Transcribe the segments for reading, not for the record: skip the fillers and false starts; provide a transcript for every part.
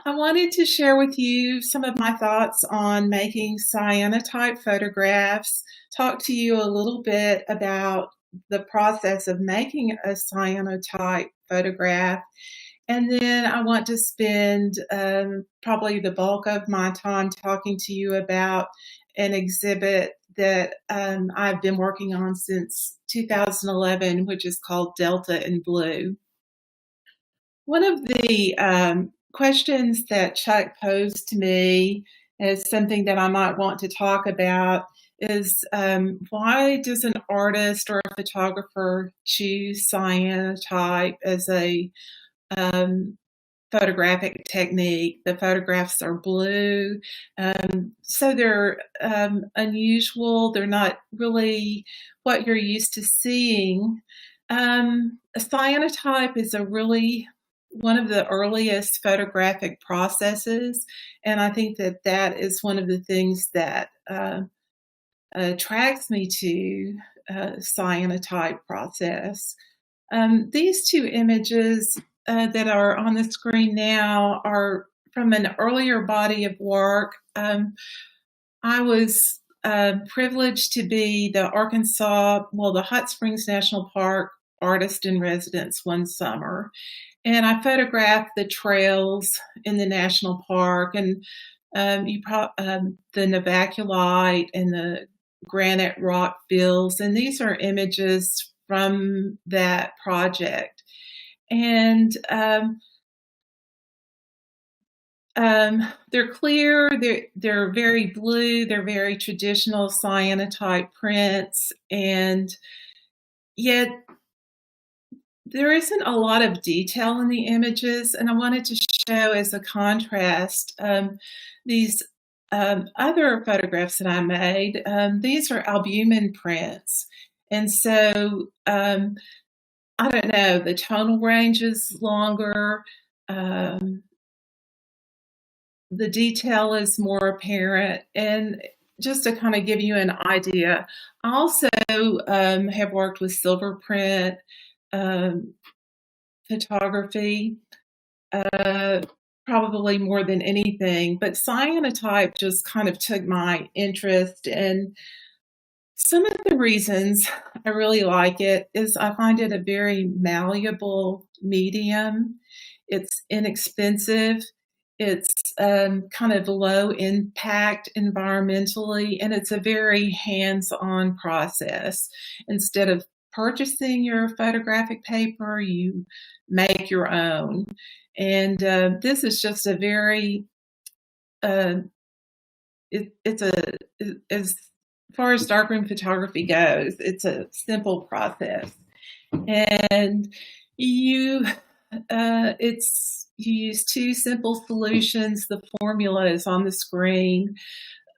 I wanted to share with you some of my thoughts on making cyanotype photographs, talk to you a little bit about the process of making a cyanotype photograph, and then I want to spend probably the bulk of my time talking to you about an exhibit that I've been working on since 2011, which is called Delta in Blue. One of the questions that Chuck posed to me as something that I might want to talk about is why does an artist or a photographer choose cyanotype as a photographic technique? The photographs are blue, so they're unusual. They're not really what you're used to seeing. A cyanotype is a really one of the earliest photographic processes, and I think that that is one of the things that attracts me to cyanotype process. These two images that are on the screen now are from an earlier body of work. I was privileged to be the Hot Springs National Park artist in residence one summer. And I photographed the trails in the national park and the Novaculite and the granite rock fills. And these are images from that project. And they're clear, they're very blue, they're very traditional cyanotype prints, and yet there isn't a lot of detail in the images, and I wanted to show as a contrast these other photographs that I made. These are albumin prints, and so I don't know, the tonal range is longer, the detail is more apparent, and just to kind of give you an idea, I also have worked with silver print photography, probably more than anything, but cyanotype just kind of took my interest. And some of the reasons I really like it is I find it a very malleable medium. It's inexpensive. It's kind of low impact environmentally, and it's a very hands-on process. Instead of purchasing your photographic paper, you make your own. And this is just a very, as far as darkroom photography goes, it's a simple process. And you use two simple solutions. The formula is on the screen.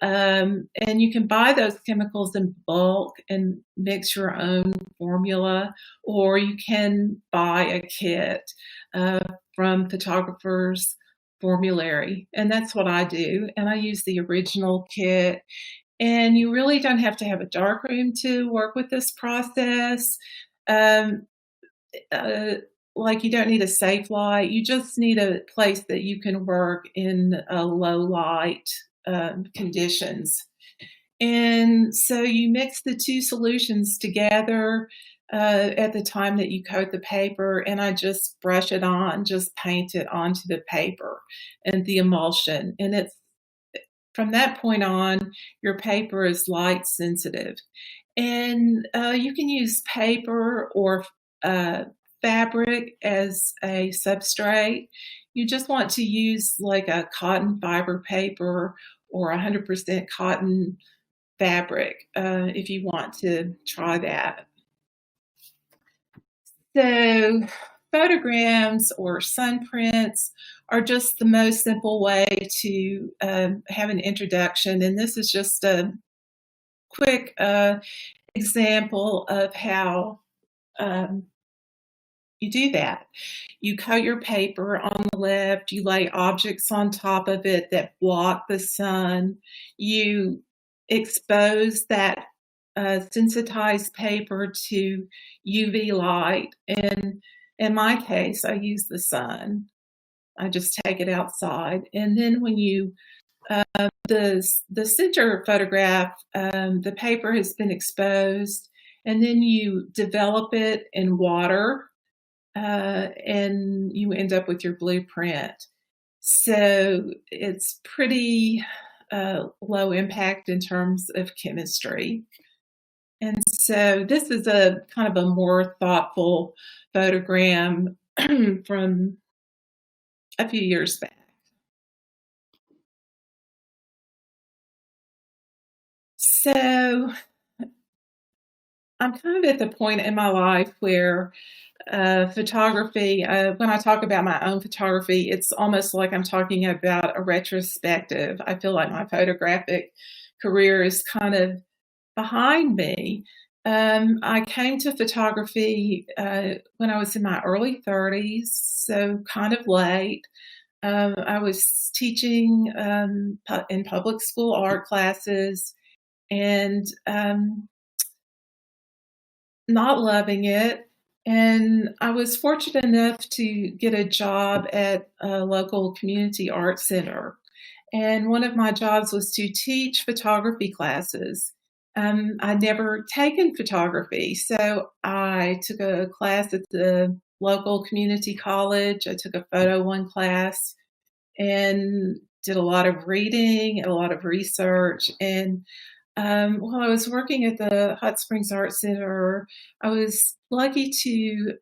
And you can buy those chemicals in bulk and mix your own formula, or you can buy a kit from Photographer's Formulary. And that's what I do. And I use the original kit. And you really don't have to have a darkroom to work with this process. Like you don't need a safe light. You just need a place that you can work in low light conditions. And so you mix the two solutions together at the time that you coat the paper, and I just brush it on, just paint it onto the paper and the emulsion. And it's from that point on, your paper is light sensitive. And you can use paper or fabric as a substrate. You just want to use like a cotton fiber paper or 100% cotton fabric if you want to try that. So photograms or sun prints are just the most simple way to have an introduction. And this is just a quick example of how you do that. You coat your paper on the left, you lay objects on top of it that block the sun, you expose that sensitized paper to UV light, and in my case, I use the sun. I just take it outside. And then when you the center photograph, the paper has been exposed, and then you develop it in water, and you end up with your blueprint. So it's pretty low impact in terms of chemistry. And so this is a kind of a more thoughtful photogram from a few years back. So I'm kind of at the point in my life where photography, when I talk about my own photography, it's almost like I'm talking about a retrospective. I feel like my photographic career is kind of behind me. I came to photography when I was in my early 30s, so kind of late. I was teaching in public school art classes and not loving it. And I was fortunate enough to get a job at a local community art center. And one of my jobs was to teach photography classes. I'd never taken photography, so I took a class at the local community college. I took a Photo One class and did a lot of reading and a lot of research. And while I was working at the Hot Springs Art Center, I was lucky to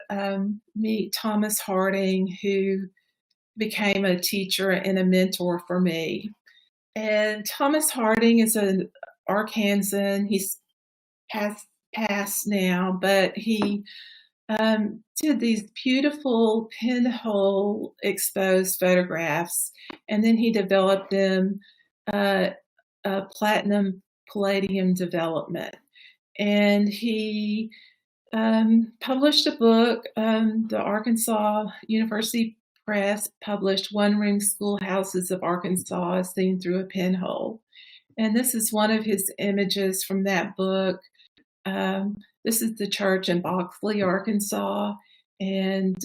meet Thomas Harding, who became a teacher and a mentor for me. And Thomas Harding is an Arkansan. He's passed now, but he did these beautiful pinhole exposed photographs, and then he developed them a platinum palladium development. And he published a book. The Arkansas University Press published One Room Schoolhouses of Arkansas Seen Through a Pinhole. And this is one of his images from that book. This is the church in Boxley, Arkansas. And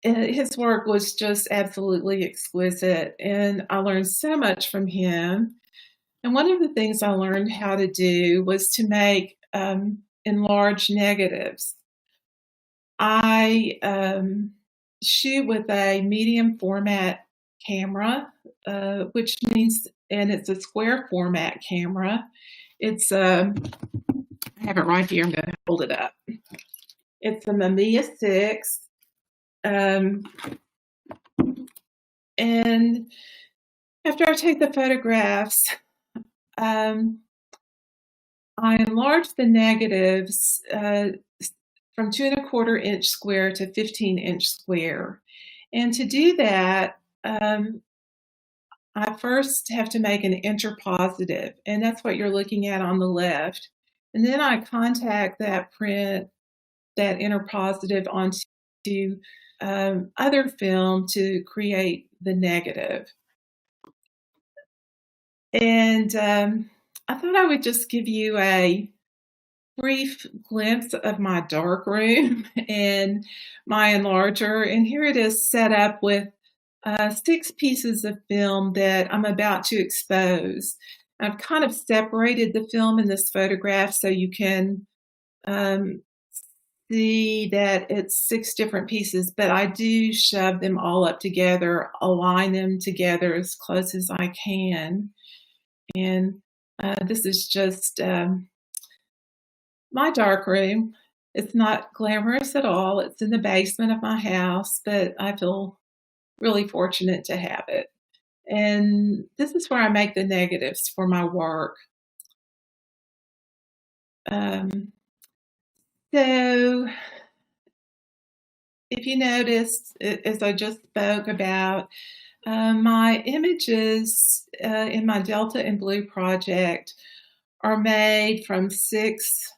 his work was just absolutely exquisite. And I learned so much from him. And one of the things I learned how to do was to make enlarged negatives. I shoot with a medium format camera, which means, and it's a square format camera. It's I have it right here. I'm going to hold it up. It's a Mamiya 6. And after I take the photographs, I enlarge the negatives from 2¼ inch square to 15-inch square. And to do that, I first have to make an interpositive, and that's what you're looking at on the left. And then I contact that print, that interpositive, onto other film to create the negative. And I thought I would just give you a brief glimpse of my darkroom and my enlarger. And here it is set up with 6 pieces of film that I'm about to expose. I've kind of separated the film in this photograph so you can see that it's 6 different pieces, but I do shove them all up together, align them together as close as I can. And this is just my darkroom. It's not glamorous at all. It's in the basement of my house, but I feel really fortunate to have it. And this is where I make the negatives for my work. So if you noticed, as I just spoke about, my images in my Delta and Blue project are made from 6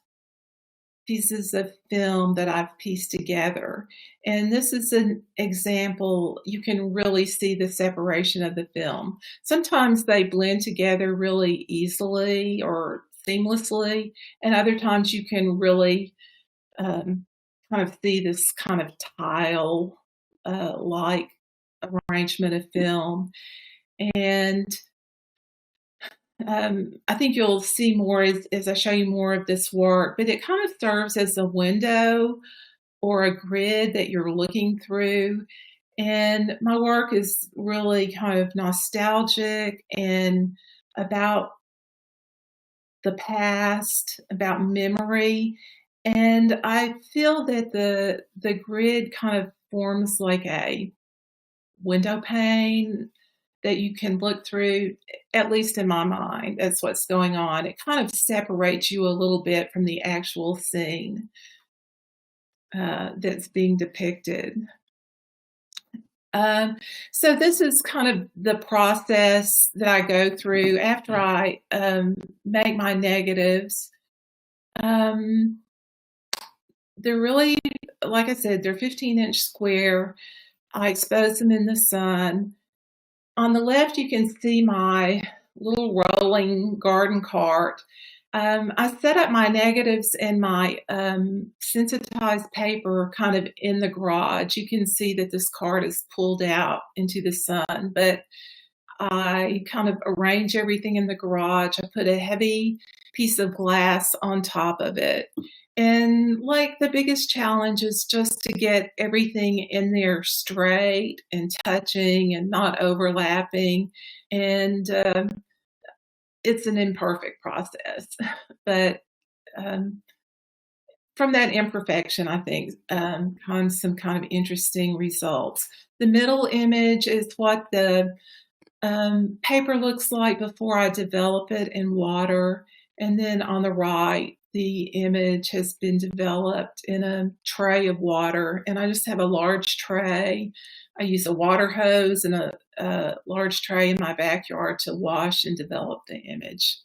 pieces of film that I've pieced together. And this is an example. You can really see the separation of the film. Sometimes they blend together really easily or seamlessly, and other times you can really kind of see this kind of tile like arrangement of film. And I think you'll see more as I show you more of this work, but it kind of serves as a window or a grid that you're looking through. And my work is really kind of nostalgic and about the past, about memory. And I feel that the grid kind of forms like a window pane that you can look through, at least in my mind. That's what's going on. It kind of separates you a little bit from the actual scene that's being depicted. So this is kind of the process that I go through after I make my negatives. They're really, like I said, they're 15-inch square. I expose them in the sun. On the left, you can see my little rolling garden cart. I set up my negatives and my sensitized paper kind of in the garage. You can see that this cart is pulled out into the sun, but I kind of arrange everything in the garage. I put a heavy piece of glass on top of it. And like the biggest challenge is just to get everything in there straight and touching and not overlapping. And it's an imperfect process, but from that imperfection, I think, comes some kind of interesting results. The middle image is what the paper looks like before I develop it in water. And then on the right, the image has been developed in a tray of water. And I just have a large tray. I use a water hose and a large tray in my backyard to wash and develop the image.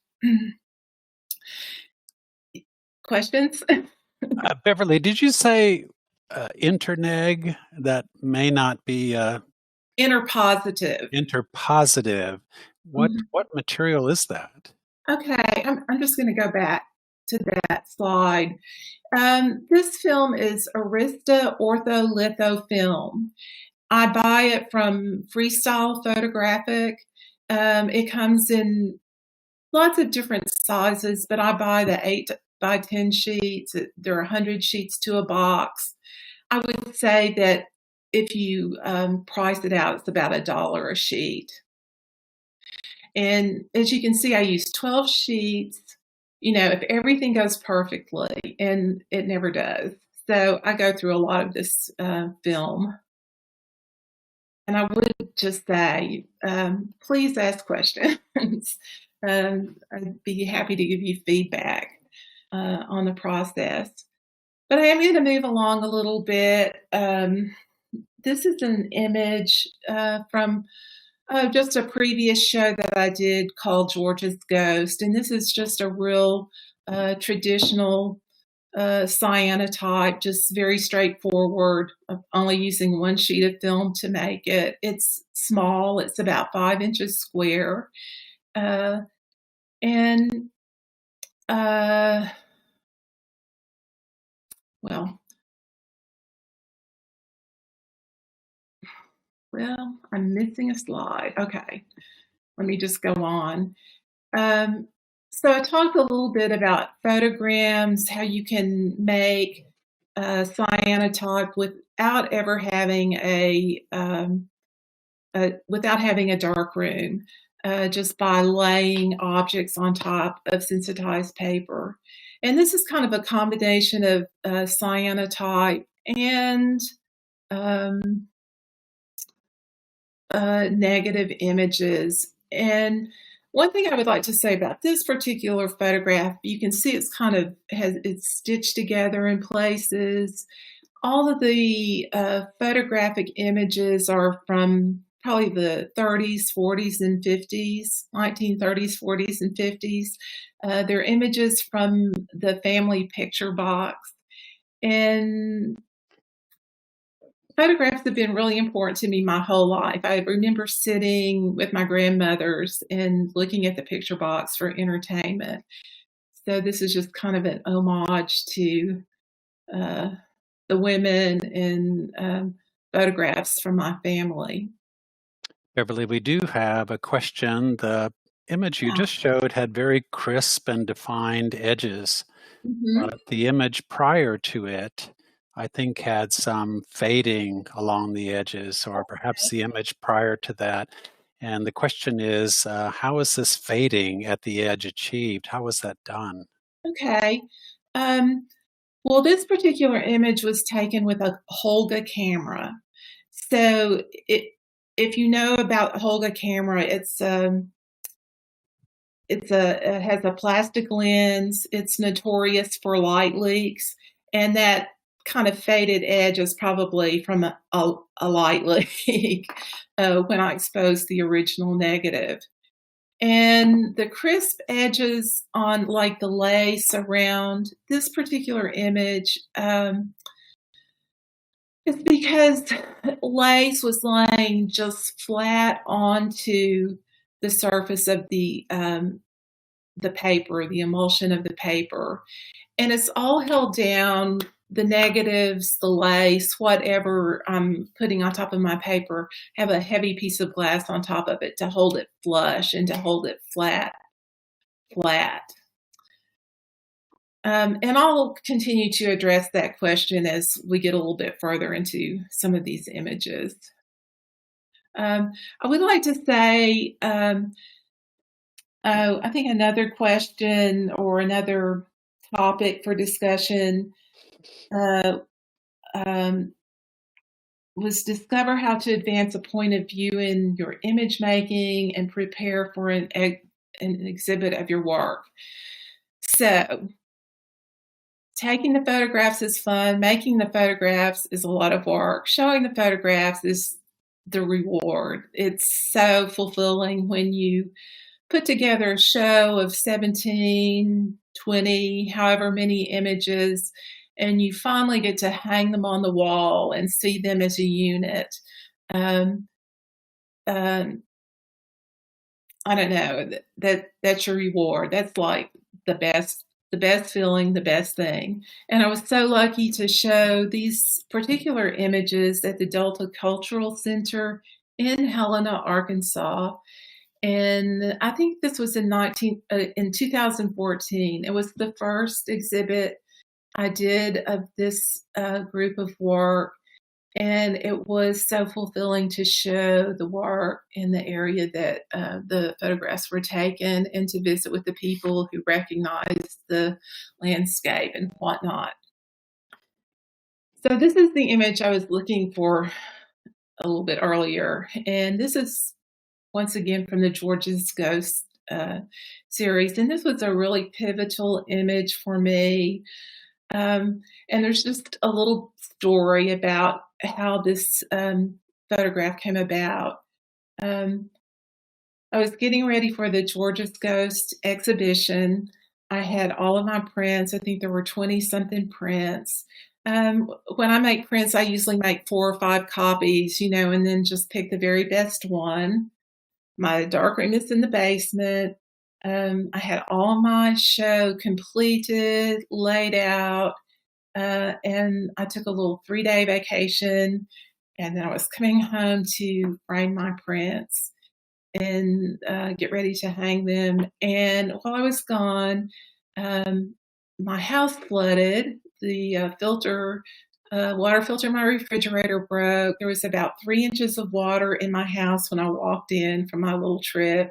Questions? Beverly, did you say interneg? That may not be Interpositive. interpositive. What material is that? Okay, I'm just going to go back to that slide. This film is Arista ortholitho film. I buy it from Freestyle Photographic. It comes in lots of different sizes, but I buy the 8 by 10 sheets. There are 100 sheets to a box. I would say that if you price it out, it's about $1 a sheet. And as you can see, I use 12 sheets, if everything goes perfectly, and it never does. So I go through a lot of this film. And I would just say, please ask questions. I'd be happy to give you feedback on the process. But I am going to move along a little bit. This is an image from just a previous show that I did called George's Ghost. And this is just a real traditional cyanotype, just very straightforward, only using one sheet of film to make it. It's small. It's about 5 inches square. Well, I'm missing a slide. Okay, let me just go on. So I talked a little bit about photograms, how you can make a cyanotype without ever having a darkroom, just by laying objects on top of sensitized paper. And this is kind of a combination of cyanotype and negative images. And one thing I would like to say about this particular photograph, you can see it's stitched together in places. All of the photographic images are from probably the 30s, 40s, and 50s, 1930s, 40s, and 50s. They're images from the family picture box. And photographs have been really important to me my whole life. I remember sitting with my grandmothers and looking at the picture box for entertainment. So this is just kind of an homage to the women and photographs from my family. Beverly, we do have a question. The image you Yeah. just showed had very crisp and defined edges, Mhm. but the image prior to it, I think, had some fading along the edges, or perhaps the image prior to that. And the question is, how is this fading at the edge achieved? How was that done? Okay. Um, well, this particular image was taken with a Holga camera. So if you know about Holga camera, it has a plastic lens. It's notorious for light leaks, and that kind of faded edge is probably from a light leak when I exposed the original negative. And the crisp edges on like the lace around this particular image is because lace was laying just flat onto the surface of the paper, the emulsion of the paper. And it's all held down, the negatives, the lace, whatever I'm putting on top of my paper, have a heavy piece of glass on top of it to hold it flush and to hold it flat. And I'll continue to address that question as we get a little bit further into some of these images. I would like to say, I think another question or another topic for discussion uh, um, was discover how to advance a point of view in your image making and prepare for an exhibit of your work. So, taking the photographs is fun. Making the photographs is a lot of work. Showing the photographs is the reward. It's so fulfilling when you put together a show of 17, 20, however many images, and you finally get to hang them on the wall and see them as a unit. Um, um, I don't know, that's your reward. That's like the best feeling, the best thing. And I was so lucky to show these particular images at the Delta Cultural Center in Helena, Arkansas. And I think this was in 2014. It was the first exhibit I did of this group of work, and it was so fulfilling to show the work in the area that the photographs were taken, and to visit with the people who recognized the landscape and whatnot. So this is the image I was looking for a little bit earlier, and this is once again from the George's Ghost series, and this was a really pivotal image for me. And there's just a little story about how this photograph came about. Um, I was getting ready for the George's Ghost exhibition. I had all of my prints. I think there were 20 something prints. When I make prints, I usually make 4 or 5 copies, and then just pick the very best one. My darkroom is in the basement. I had all my show completed, laid out, and I took a little 3-day vacation, and then I was coming home to frame my prints and get ready to hang them. And while I was gone, my house flooded. The water filter in my refrigerator broke. There was about 3 inches of water in my house when I walked in from my little trip.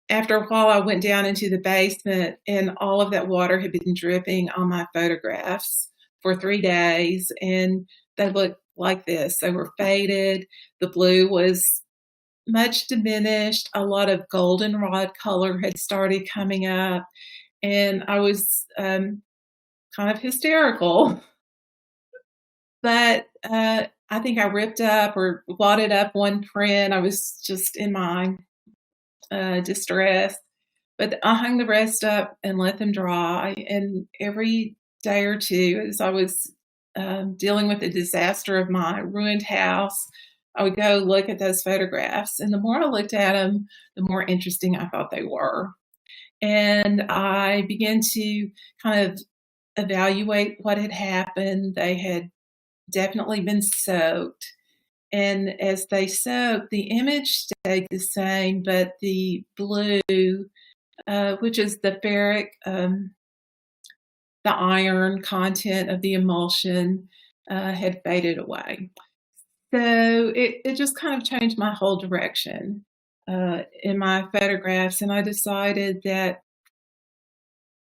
After a while, I went down into the basement, and all of that water had been dripping on my photographs for 3 days, and they looked like this. They were faded. The blue was much diminished. A lot of goldenrod color had started coming up, and I was kind of hysterical. But I think I ripped up or wadded up one print. I was just in my distress. But I hung the rest up and let them dry. And every day or two, as I was dealing with the disaster of my ruined house, I would go look at those photographs. And the more I looked at them, the more interesting I thought they were. And I began to kind of evaluate what had happened. They had definitely been soaked. And as they soaked, the image stayed the same, but the blue, which is the ferric, the iron content of the emulsion, had faded away. So it just kind of changed my whole direction in my photographs, and I decided that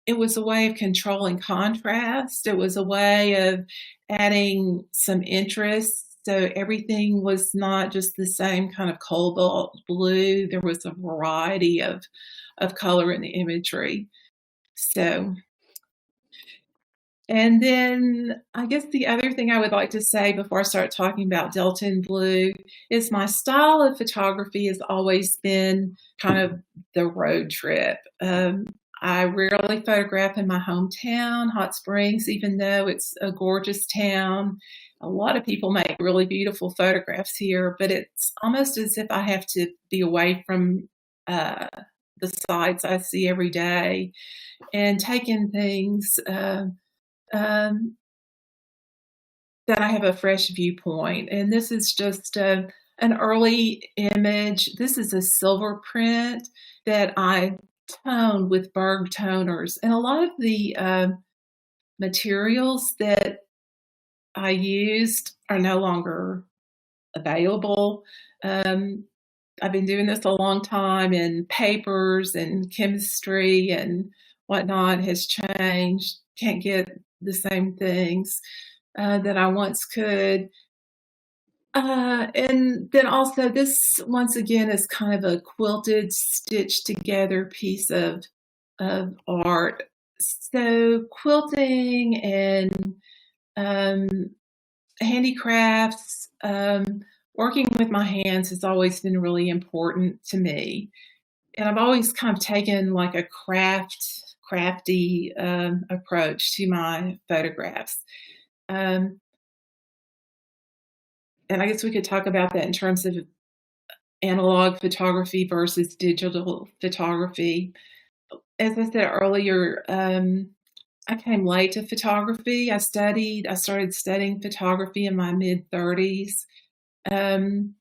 it was a way of controlling contrast. It was a way of adding some interest. So everything was not just the same kind of cobalt blue. There was a variety of color in the imagery. So, and then I guess the other thing I would like to say before I start talking about Delta and Blue is my style of photography has always been kind of the road trip. I rarely photograph in my hometown, Hot Springs, even though it's a gorgeous town. A lot of people make really beautiful photographs here, but it's almost as if I have to be away from the sights I see every day and taking things that I have a fresh viewpoint. And this is just an early image. This is a silver print that I toned with Berg toners. And a lot of the materials that I used are no longer available. I've been doing this a long time, and papers and chemistry and whatnot has changed. Can't get the same things that I once could. And then also this, once again, is kind of a quilted, stitched together piece of art. So quilting and handicrafts, working with my hands has always been really important to me. And I've always kind of taken like a crafty approach to my photographs. And I guess we could talk about that in terms of analog photography versus digital photography. As I said earlier, I came late to photography. I started studying photography in my mid-30s. And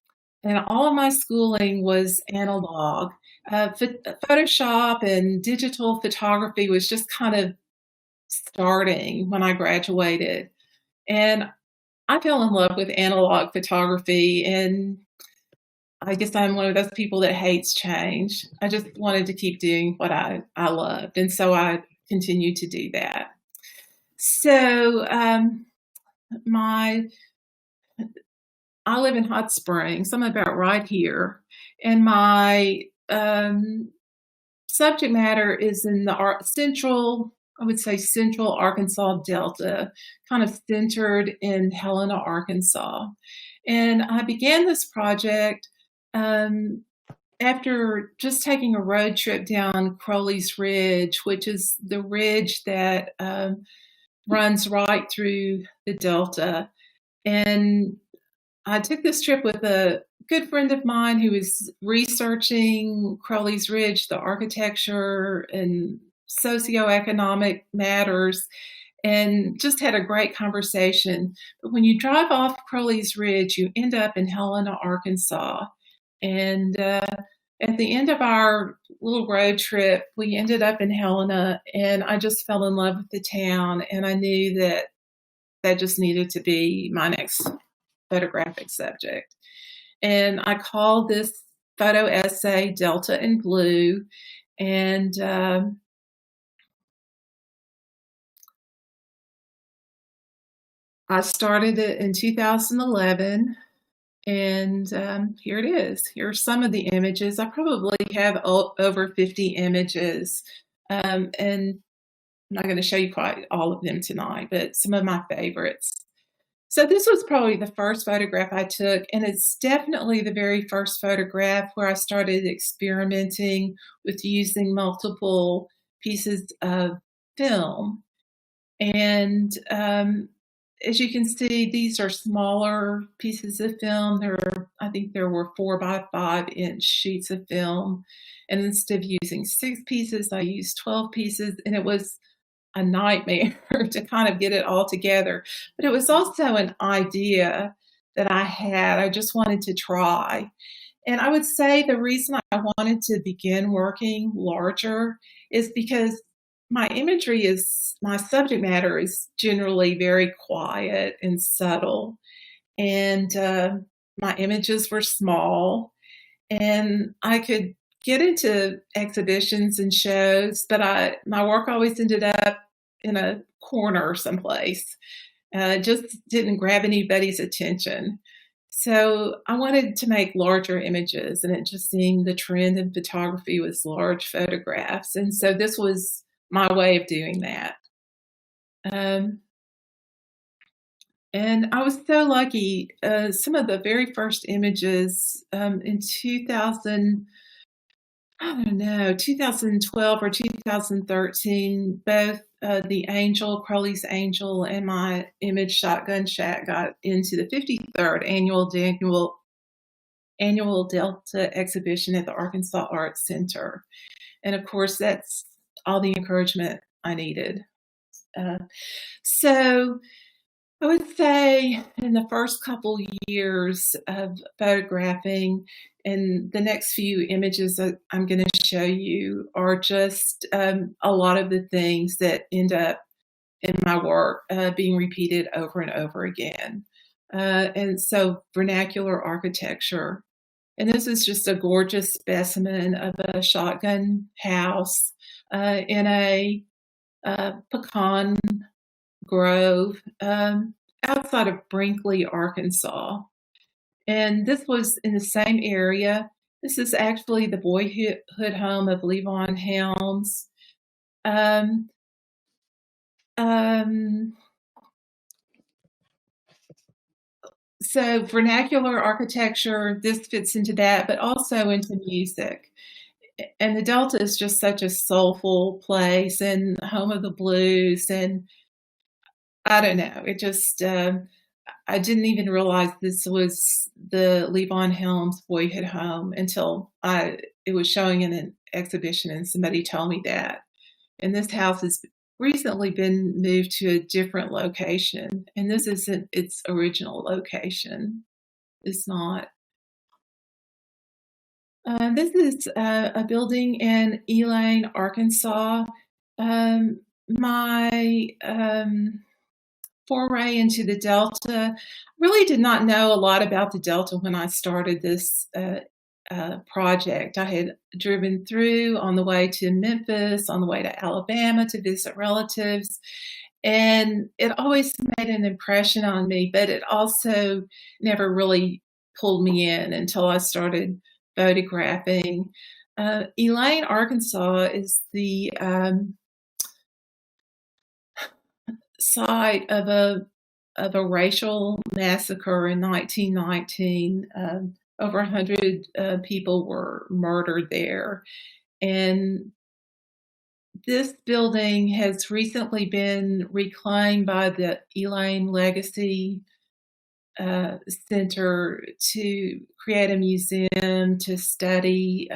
all of my schooling was analog. Photoshop and digital photography was just kind of starting when I graduated. And I fell in love with analog photography, and I guess I'm one of those people that hates change. I just wanted to keep doing what I loved, and so I continued to do that. So I live in Hot Springs. I'm about right here, and my subject matter is in the central, I would say central Arkansas Delta, kind of centered in Helena, Arkansas. And I began this project after just taking a road trip down Crowley's Ridge, which is the ridge that runs right through the Delta. And I took this trip with a good friend of mine who was researching Crowley's Ridge, the architecture and socioeconomic matters, and just had a great conversation. But when you drive off Crowley's Ridge, you end up in Helena, Arkansas. And at the end of our little road trip, we ended up in Helena, and I just fell in love with the town, and I knew that just needed to be my next photographic subject. And I called this photo essay Delta and Blue. And I started it in 2011. And here it is. Here are some of the images. I probably have over 50 images. And I'm not going to show you quite all of them tonight, but some of my favorites. So this was probably the first photograph I took, and it's definitely the very first photograph where I started experimenting with using multiple pieces of film. And as you can see, these are smaller pieces of film. I think there were 4x5-inch sheets of film. And instead of using 6 pieces, I used 12 pieces, and it was a nightmare to kind of get it all together. But it was also an idea that I had. I just wanted to try. And I would say the reason I wanted to begin working larger is because my subject matter is generally very quiet and subtle. And my images were small, and I could get into exhibitions and shows, but my work always ended up in a corner someplace. Just didn't grab anybody's attention. So I wanted to make larger images, and it just seemed the trend in photography was large photographs. And so this was my way of doing that. Um, and I was so lucky. Some of the very first images in 2000, I don't know, 2012 or 2013, both the Angel, Crowley's Angel, and my image Shotgun Shack got into the 53rd annual Delta exhibition at the Arkansas Arts Center. And of course, that's all the encouragement I needed. So I would say in the first couple years of photographing, and the next few images that I'm going to show you are just a lot of the things that end up in my work being repeated over and over again. And so vernacular architecture. And this is just a gorgeous specimen of a shotgun house in a pecan grove outside of Brinkley, Arkansas. And this was in the same area. This is actually the boyhood home of Levon Helms. So vernacular architecture, this fits into that, but also into music. And the Delta is just such a soulful place and home of the blues. And I don't know, it just, I didn't even realize this was the Levon Helms boyhood home until it was showing in an exhibition and somebody told me that. And this house has recently been moved to a different location, and this isn't its original location. It's not. This is a building in Elaine, Arkansas. My foray into the Delta, really did not know a lot about the Delta when I started this project. I had driven through on the way to Memphis, on the way to Alabama to visit relatives, and it always made an impression on me, but it also never really pulled me in until I started photographing. Elaine, Arkansas is the site of a racial massacre in 1919. Over 100 people were murdered there. And this building has recently been reclaimed by the Elaine Legacy Center to create a museum to study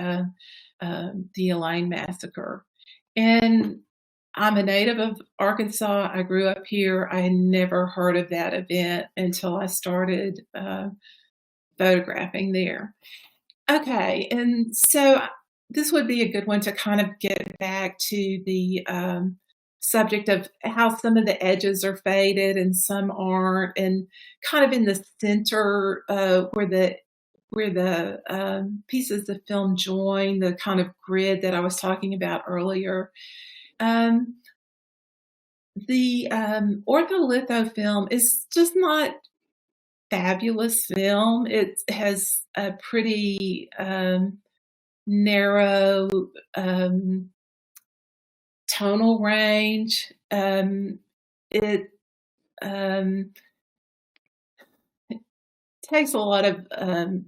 the Elaine massacre. And I'm a native of Arkansas. I grew up here. I had never heard of that event until I started photographing there. Okay, and so this would be a good one to kind of get back to the subject of how some of the edges are faded and some aren't, and kind of in the center where the pieces of film join, the kind of grid that I was talking about earlier. The ortholitho film is just not fabulous film. It has a pretty narrow tonal range. It takes a lot of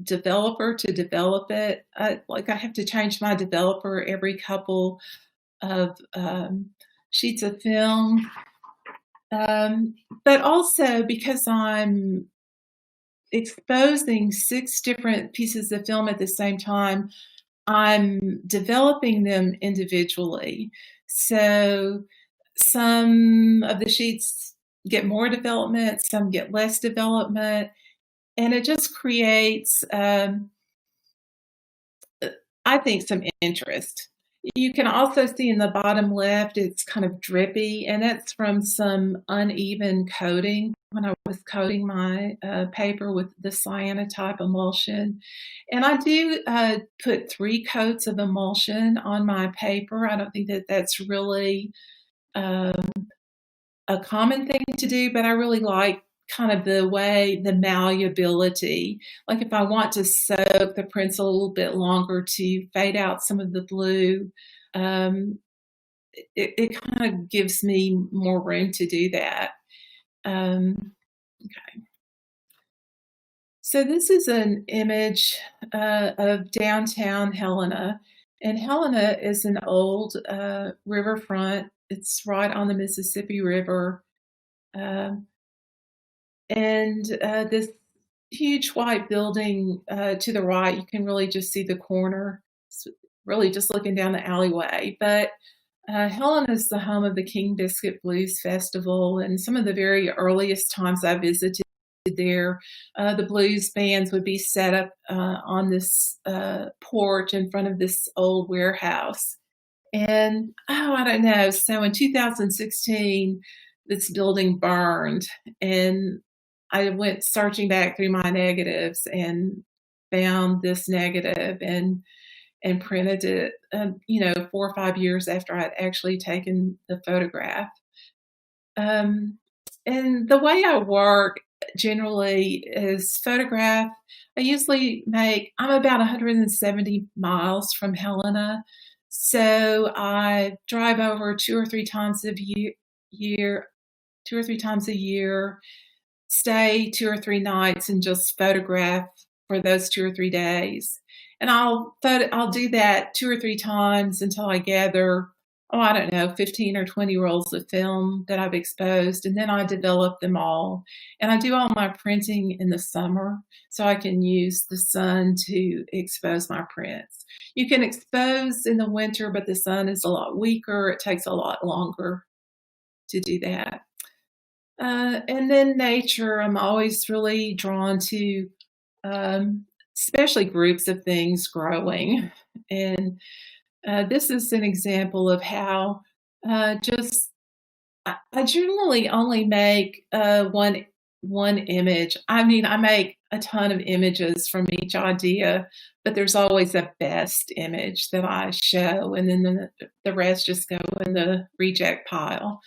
developer to develop it. I have to change my developer every couple of sheets of film. But also because I'm exposing 6 different pieces of film at the same time, I'm developing them individually. So some of the sheets get more development, some get less development. and it just creates, I think, some interest. You can also see in the bottom left, it's kind of drippy, and that's from some uneven coating when I was coating my paper with the cyanotype emulsion. And I do put 3 coats of emulsion on my paper. I don't think that that's really um, a common thing to do, but I really like kind of the malleability. Like if I want to soak the prints a little bit longer to fade out some of the blue, um, it kind of gives me more room to do that. Okay. So this is an image of downtown Helena. And Helena is an old riverfront. It's right on the Mississippi River. Um, and this huge white building to the right, you can really just see the corner. It's really just looking down the alleyway. But Helena is the home of the King Biscuit Blues Festival, and some of the very earliest times I visited there, the blues bands would be set up on this porch in front of this old warehouse. And I don't know. So in 2016, this building burned, and I went searching back through my negatives and found this negative and printed it, 4 or 5 years after I'd actually taken the photograph. And the way I work generally is photograph. I'm about 170 miles from Helena, so I drive over 2 or 3 times a year, stay 2 or 3 nights, and just photograph for those 2 or 3 days. And I'll do that 2 or 3 times until I gather, I don't know, 15 or 20 rolls of film that I've exposed, and then I develop them all. And I do all my printing in the summer so I can use the sun to expose my prints. You can expose in the winter, but the sun is a lot weaker. It takes a lot longer to do that. And then nature, I'm always really drawn to, especially groups of things growing. And this is an example of how just I generally only make one image. I mean, I make a ton of images from each idea, but there's always a best image that I show, and then the rest just go in the reject pile.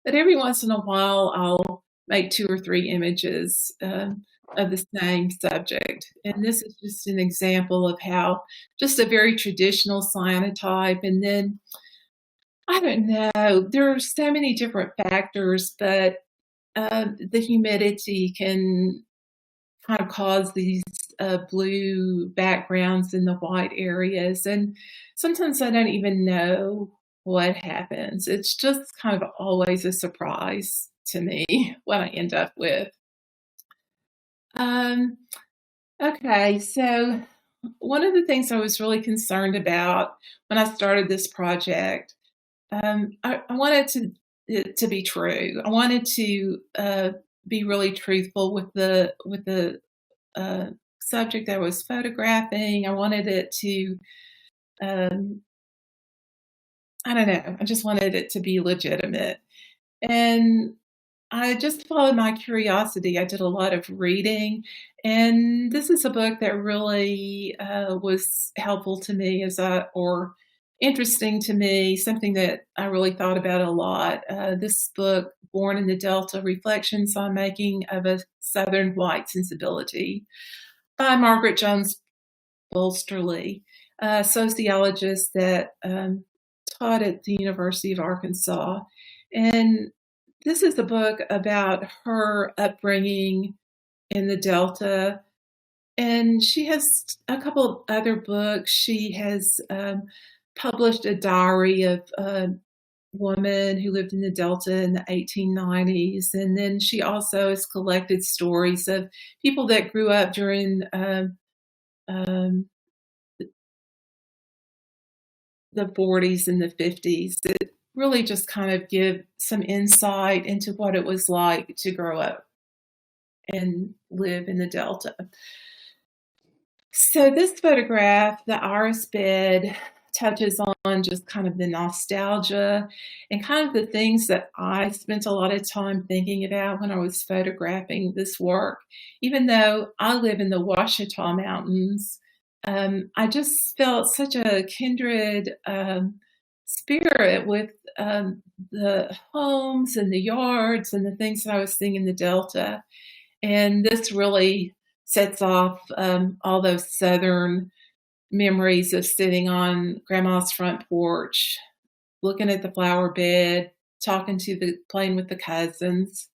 But every once in a while, I'll make 2 or 3 images of the same subject. And this is just an example of how just a very traditional cyanotype. And then, I don't know, there are so many different factors, but the humidity can kind of cause these blue backgrounds in the white areas. And sometimes I don't even know what happens. It's just kind of always a surprise to me what I end up with. Um, okay, so one of the things I was really concerned about when I started this project, I wanted it to be true. I wanted to be really truthful with the subject I was photographing. I wanted it to, um, I don't know, I just wanted it to be legitimate. And I just followed my curiosity. I did a lot of reading, and this is a book that really was helpful to me or interesting to me, something that I really thought about a lot. This book, Born in the Delta, Reflections on Making of a Southern White Sensibility, by Margaret Jones Bolsterly, a sociologist that taught at the University of Arkansas. And this is a book about her upbringing in the Delta. And she has a couple of other books. She has published a diary of a woman who lived in the Delta in the 1890s. And then she also has collected stories of people that grew up during the 40s and the 50s. That really just kind of give some insight into what it was like to grow up and live in the Delta. So this photograph, the iris bed, touches on just kind of the nostalgia and kind of the things that I spent a lot of time thinking about when I was photographing this work. Even though I live in the Ouachita Mountains, I just felt such a kindred spirit with the homes and the yards and the things that I was seeing in the Delta. And this really sets off all those Southern memories of sitting on grandma's front porch, looking at the flower bed, playing with the cousins.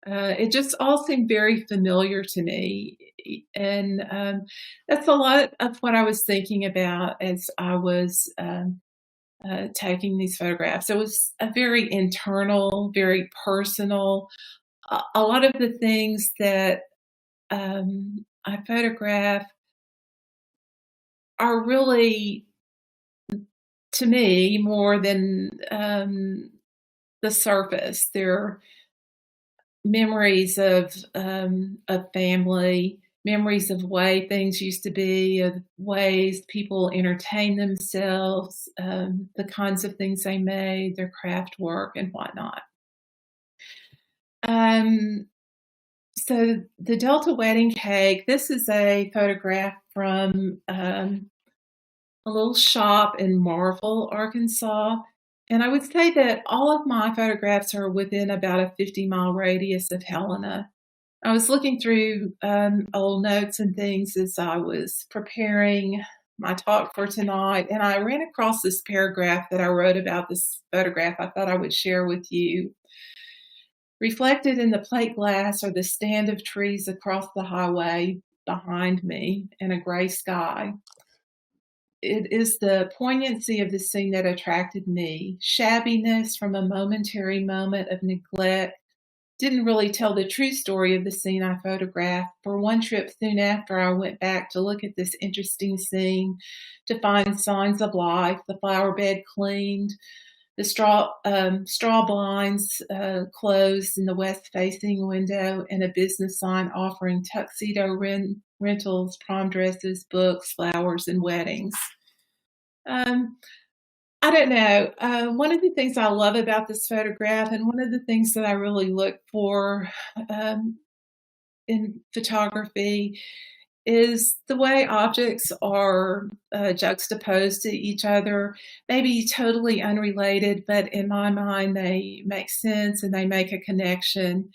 It just all seemed very familiar to me. And that's a lot of what I was thinking about as I was taking these photographs. It was a very internal, very personal. A lot of the things that I photograph are really, to me, more than the surface. They're memories of family, memories of way things used to be, of ways people entertain themselves, the kinds of things they made, their craft work, and whatnot. So the Delta wedding cake, this is a photograph from a little shop in Marvell, Arkansas. And I would say that all of my photographs are within about a 50-mile radius of Helena. I was looking through old notes and things as I was preparing my talk for tonight, and I ran across this paragraph that I wrote about this photograph I thought I would share with you. Reflected in the plate glass are the stand of trees across the highway behind me and a gray sky. It is the poignancy of the scene that attracted me. Shabbiness from a momentary moment of neglect didn't really tell the true story of the scene I photographed. For one trip soon after, I went back to look at this interesting scene to find signs of life, the flower bed cleaned, the straw blinds closed in the west-facing window, and a business sign offering tuxedo rentals, prom dresses, books, flowers, and weddings. I don't know. One of the things I love about this photograph, and one of the things that I really look for in photography, is the way objects are juxtaposed to each other, maybe totally unrelated, but in my mind they make sense and they make a connection.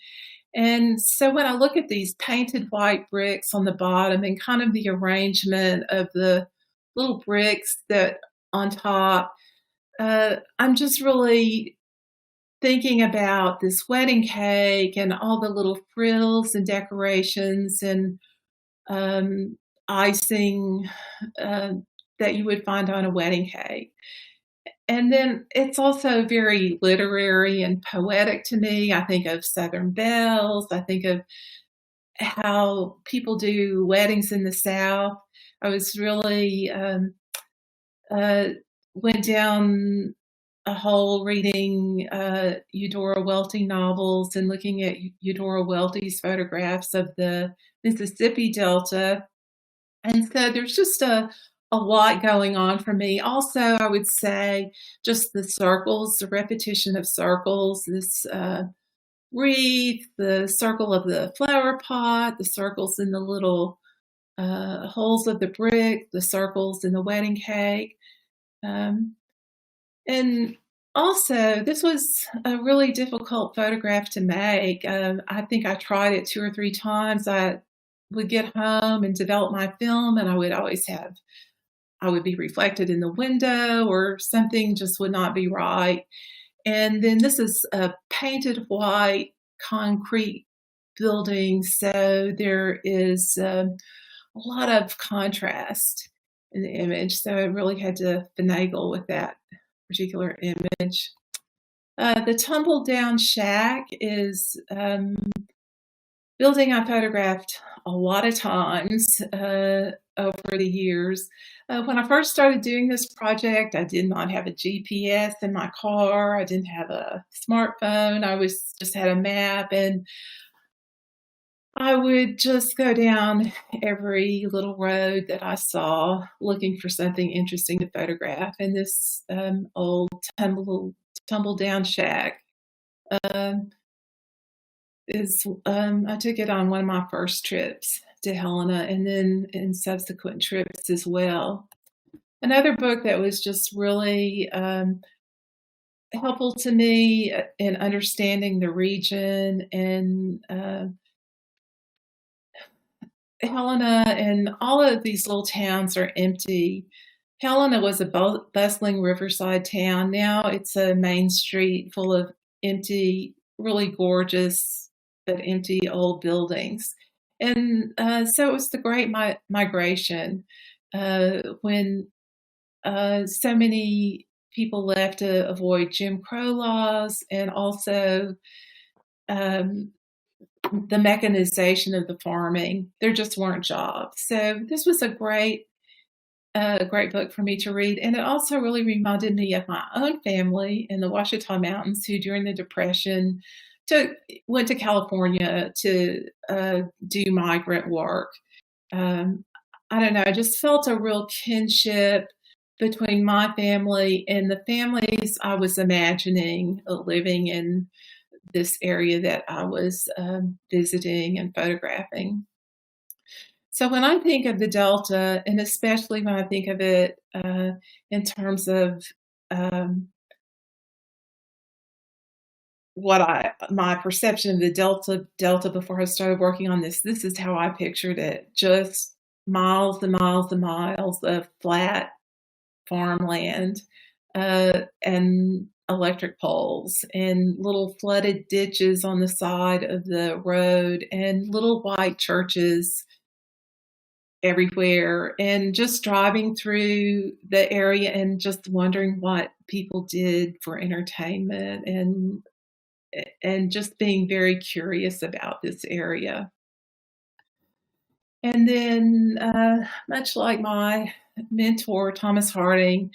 And so when I look at these painted white bricks on the bottom and kind of the arrangement of the little bricks that on top, I'm just really thinking about this wedding cake and all the little frills and decorations and icing that you would find on a wedding cake. And then it's also very literary and poetic to me. I think of Southern Bells. I think of how people do weddings in the South. I was really went down a hole reading Eudora Welty novels and looking at Eudora Welty's photographs of the Mississippi Delta. And so there's just a lot going on for me. Also, I would say just the circles, the repetition of circles, this wreath, the circle of the flower pot, the circles in the little holes of the brick, the circles in the wedding cake. And also, this was a really difficult photograph to make. I think I tried it 2 or 3 times. I would get home and develop my film, and I would be reflected in the window, or something just would not be right. And then this is a painted white concrete building, so there is a lot of contrast in the image. So I really had to finagle with that particular image. The tumble down shack is building I photographed a lot of times over the years. When I first started doing this project, I did not have a GPS in my car. I didn't have a smartphone. I just had a map, and I would just go down every little road that I saw looking for something interesting to photograph. And this old tumble down shack um, I took it on one of my first trips to Helena and then in subsequent trips as well. Another book that was just really helpful to me in understanding the region and Helena and all of these little towns are empty. Helena was a bustling riverside town. Now it's a main street full of empty, really gorgeous, but empty old buildings. And so it was the Great Migration when so many people left to avoid Jim Crow laws and also um, the mechanization of the farming. There just weren't jobs. So this was a great book for me to read, and it also really reminded me of my own family in the Ouachita Mountains, who during the Depression went to California to do migrant work. Um, I don't know. I just felt a real kinship between my family and the families I was imagining living in this area that I was visiting and photographing. So when I think of the Delta, and especially when I think of it in terms of um, my perception of the Delta before I started working on this is how I pictured it: just miles and miles and miles of flat farmland and electric poles and little flooded ditches on the side of the road and little white churches everywhere, and just driving through the area and just wondering what people did for entertainment and just being very curious about this area. And then much like my mentor Thomas Harding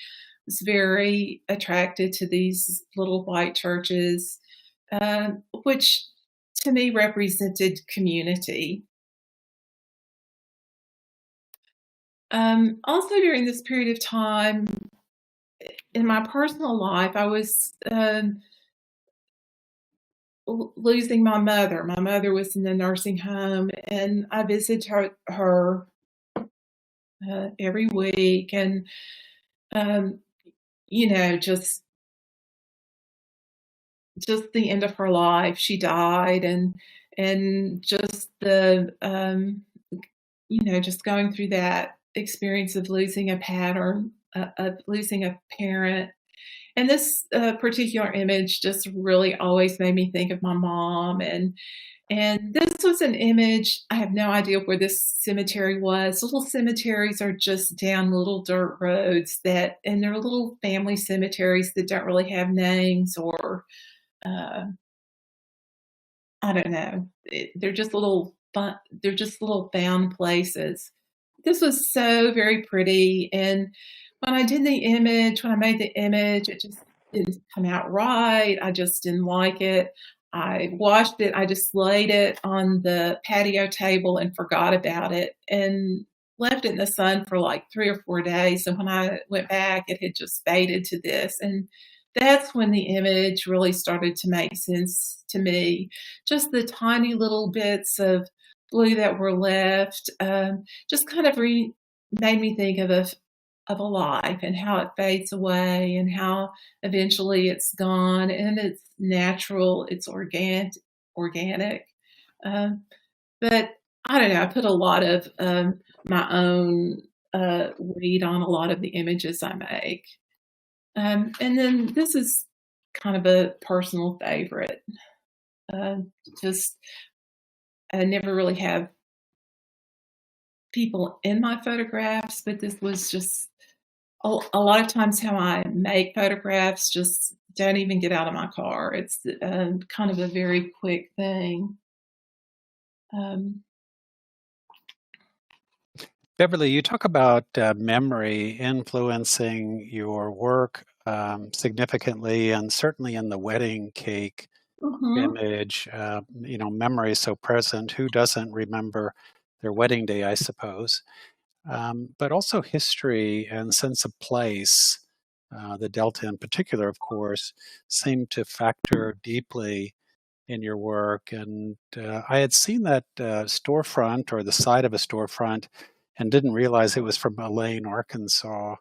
was very attracted to these little white churches, which to me represented community. Also during this period of time in my personal life, I was losing my mother. My mother was in the nursing home, and I visited her every week, and um, just the end of her life. She died, and just the just going through that experience of losing a pattern, of losing a parent. And this particular image just really always made me think of my mom. And this was an image. I have no idea where this cemetery was. Little cemeteries are just down little dirt roads and they're little family cemeteries that don't really have names or uh, I don't know. They're just little fun. They're just little found places. This was so very pretty, and when I made the image, it just didn't come out right. I just didn't like it. I washed it. I just laid it on the patio table and forgot about it, and left it in the sun for like 3 or 4 days. And when I went back, it had just faded to this, and that's when the image really started to make sense to me. Just the tiny little bits of blue that were left just kind of made me think of a life and how it fades away and how eventually it's gone and it's natural, it's organic. Um, but I don't know, I put a lot of my own weight on a lot of the images I make. And then this is kind of a personal favorite. Uh, just I never really have people in my photographs, but this was just a lot of times how I make photographs. Just don't even get out of my car. It's kind of a very quick thing. Um, Beverly, you talk about memory influencing your work significantly, and certainly in the wedding cake. Mhm. image. Memory is so present. Who doesn't remember their wedding day, I suppose? But also history and sense of place, the Delta in particular, of course, seem to factor deeply in your work. And I had seen that storefront or the side of a storefront and didn't realize it was from Elaine, Arkansas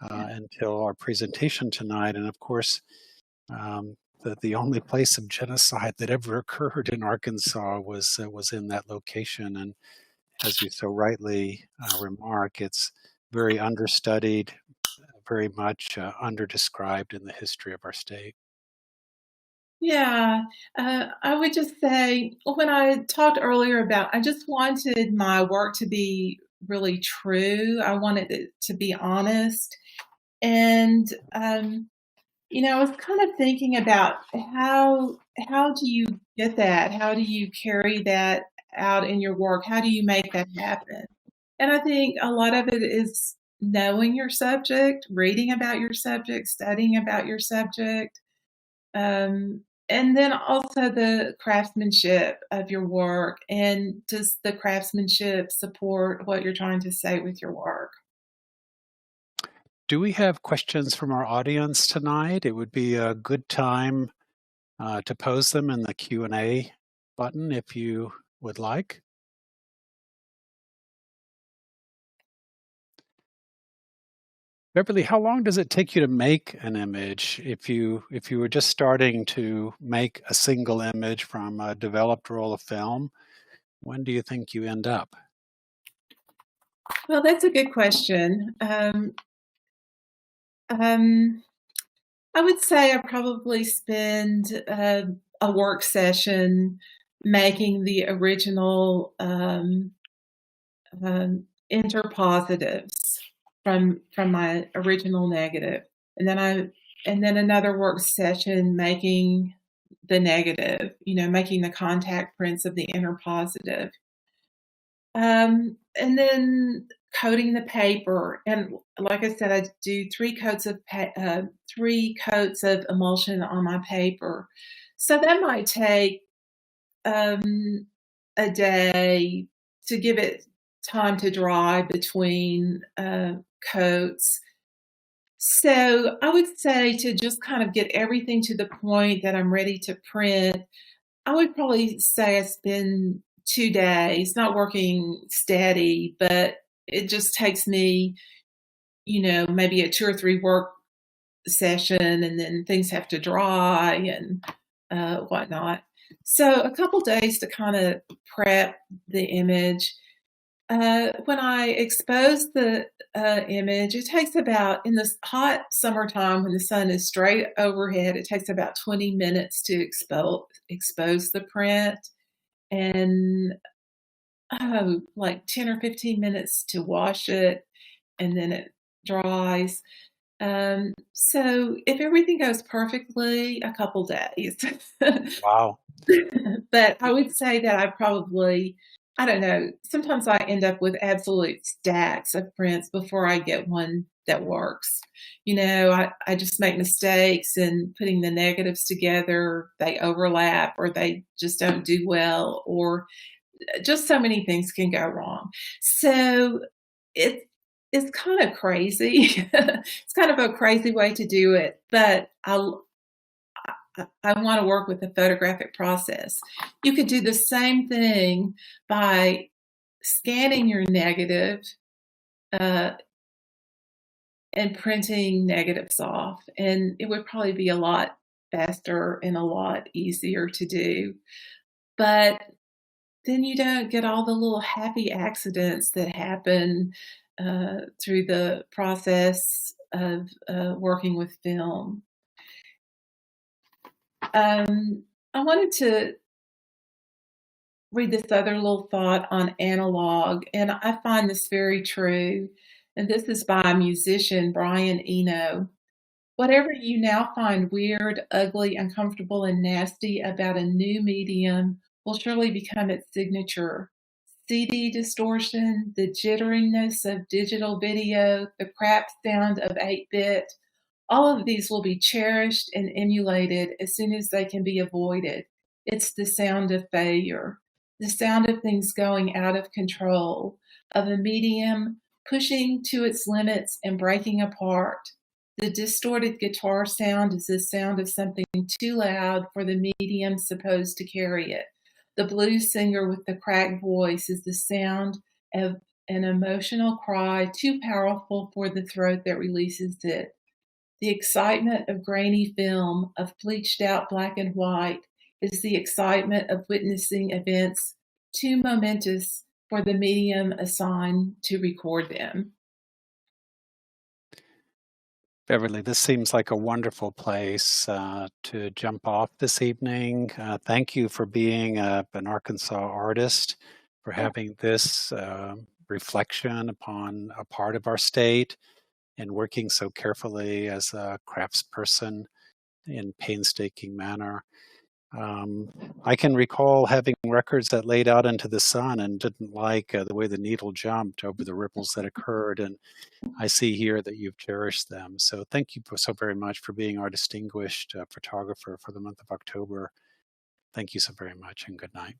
until our presentation tonight. And of course, the only place of genocide that ever occurred in Arkansas was in that location. And as you so rightly remark, it's very understudied, very much underdescribed in the history of our state. Yeah, I would just say when I talked earlier about I just wanted my work to be really true. I wanted it to be honest, and, I was kind of thinking about how do you get that? How do you carry that out in your work? How do you make that happen? And I think a lot of it is knowing your subject, reading about your subject, studying about your subject, and then also the craftsmanship of your work, and does the craftsmanship support what you're trying to say with your work? Do we have questions from our audience tonight? It would be a good time to pose them in the Q&A button if you would like. Beverly, how long does it take you to make an image if you were just starting to make a single image from a developed roll of film? When do you think you end up? Well, that's a good question. Um, I would say I probably spend a work session making the original interpositives from my original negative, and then another work session making the negative. Making the contact prints of the interpositive, and then coating the paper. And like I said, I do 3 coats of emulsion on my paper. So that might take a day to give it time to dry between coats. So I would say to just kind of get everything to the point that I'm ready to print, I would probably say I spend 2 days, not working steady, but it just takes me, maybe a 2 or 3 work session, and then things have to dry and whatnot. So a couple days to kind of prep the image. When I expose the image, it takes about, in this hot summertime when the sun is straight overhead, it takes about 20 minutes to expose the print, and like 10 or 15 minutes to wash it, and then it dries. So if everything goes perfectly, a couple days. Wow. But I would say that I don't know, sometimes I end up with absolute stacks of prints before I get one that works. I just make mistakes in putting the negatives together. They overlap, or they just don't do well, or just so many things can go wrong. So it it's kind of crazy. It's kind of a crazy way to do it, but I want to work with the photographic process. You could do the same thing by scanning your negative uh, and printing negatives off, and it would probably be a lot faster and a lot easier to do. But then you don't get all the little happy accidents that happen through the process of working with film. I wanted to read this other little thought on analog, and I find this very true. And this is by musician Brian Eno. Whatever you now find weird, ugly, uncomfortable, and nasty about a new medium will surely become its signature. CD distortion, the jitteriness of digital video, the crap sound of 8-bit, All of these will be cherished and emulated as soon as they can be avoided. It's the sound of failure, the sound of things going out of control, of a medium pushing to its limits and breaking apart. The distorted guitar sound is the sound of something too loud for the medium supposed to carry it. The blues singer with the cracked voice is the sound of an emotional cry too powerful for the throat that releases it. The excitement of grainy film, of bleached out black and white, is the excitement of witnessing events too momentous for the medium assigned to record them. Beverly, this seems like a wonderful place to jump off this evening. Thank you for being an Arkansas artist, for having this reflection upon a part of our state and working so carefully as a craftsperson in painstaking manner. I can recall having records that laid out into the sun and didn't like the way the needle jumped over the ripples that occurred. And I see here that you've cherished them. So thank you so very much for being our distinguished photographer for the month of October. Thank you so very much and good night.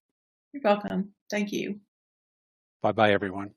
You're welcome. Thank you. Bye-bye, everyone.